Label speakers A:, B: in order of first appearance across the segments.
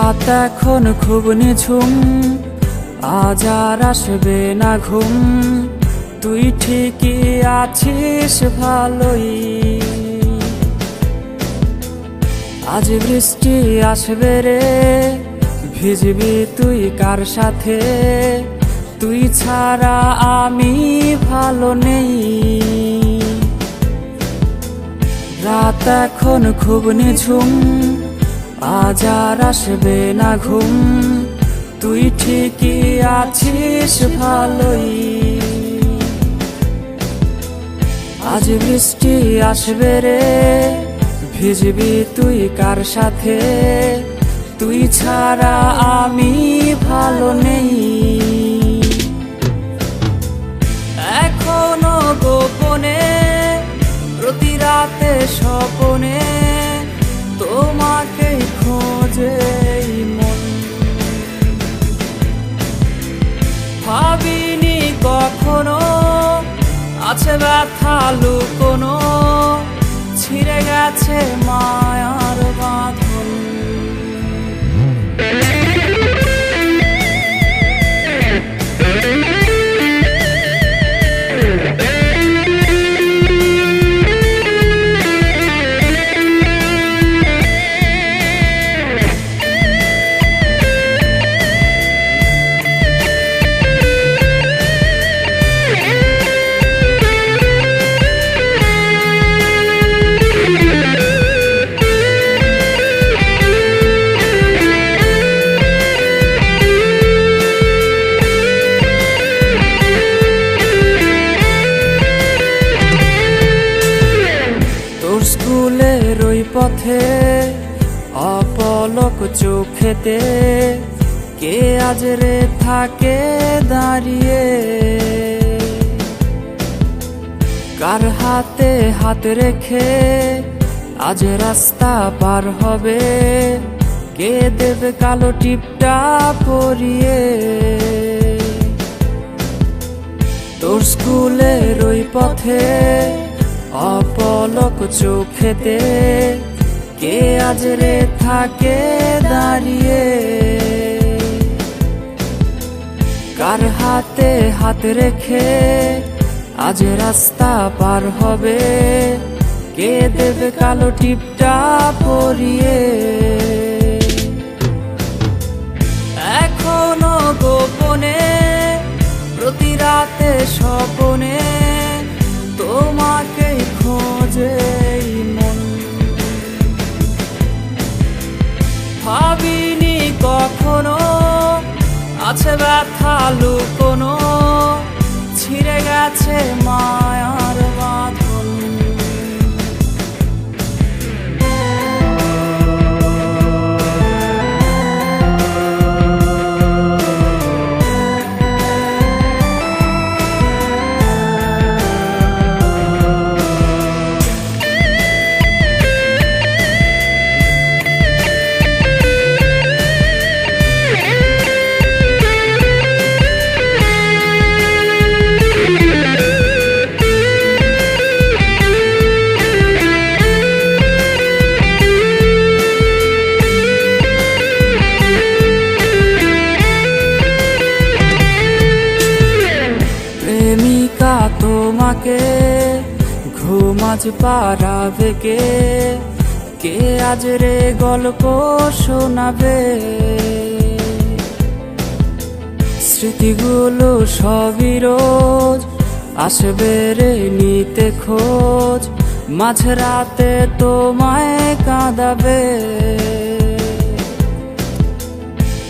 A: রাত এখন খুব নিঝুম, আজ আর আসবে না ঘুম। তুই ঠিকই আছিস ভালোই, আজ বৃষ্টি আসবে রে, ভিজবি তুই কার সাথে? তুই ছাড়া আমি ভালো নেই। রাত এখন খুব নিঝুম, আজ আর আসবে না ঘুম। তুই ঠিকই আছিস ভালোই, আজ বৃষ্টি আসবে রে, ভিজবি তুই কার সাথে? তুই ছাড়া আমি ভালো নেই। এখনো গোপনে প্রতি রাতে স্বপনে তোমাকে খোঁজে মন। ভাবিনি কখনো আছে ব্যথা লুকোনো, ছিঁড়ে গেছে মায়ার বাঁধন। স্কুলের ওই পথে অপলক চোখেতে কে আজ রে থাকে দাঁড়িয়ে? কার হাতে হাত রেখে আজ রাস্তা পার হবে? কে দেবে কালো টিপটা পরিয়ে? তোর স্কুলের ওই পথে অপলক চোখেতে কে আজ রে থাকে দাঁড়িয়ে? কার হাতে হাত রেখে আজ রাস্তা পার হবে? কে দেবে কালো টিপটা পরিয়ে? এখনো গোপনে প্রতি রাতে স্বপনে তোমাকে খোঁজে মন। ভাবিনি কখনো আছে ব্যথা লুকোনো, ছিঁড়ে গেছে মায়ার বাঁধন। প্রেমিকা তোমাকে ঘুমাজ পারাবে কে? কে আজ রে গল্প শোনাবে? স্মৃতিগুলো সবই রোজ আসবে রে নিতে খোঁজ, মাঝরাতে তোমায় কাঁদাবে।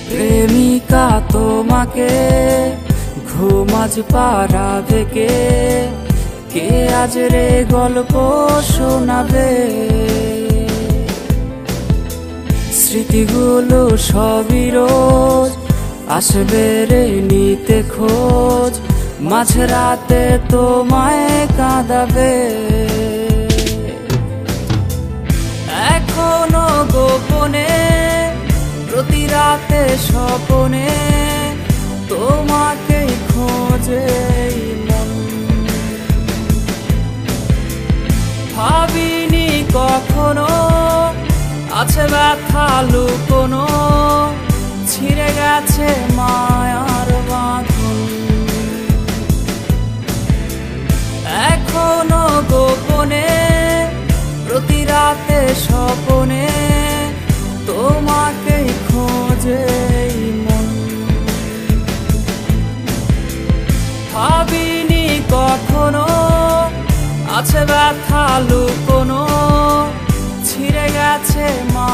A: প্রেমিকা তোমাকে ঘুমাজ পারাবে কে? কে আজ রে গল্প শোনাবে? স্মৃতিগুলো সবই রোজ আসবে রে নিতে খোঁজ, মাঝরাতে তোমায় কাঁদাবে। এখনো গোপনে প্রতি রাতে স্বপনে তোমাকে খোঁজে মন। ভাবিনি কখনো আছে ব্যথা লুকোনো, গেছে মায়ার বাঁধন। এখনো গোপনে প্রতি রাতে স্বপনে তোমাকেই খোঁজে এই মন। ভাবিনি কখনো আছে ব্যথা লুকোনো, ছিঁড়ে গেছে মা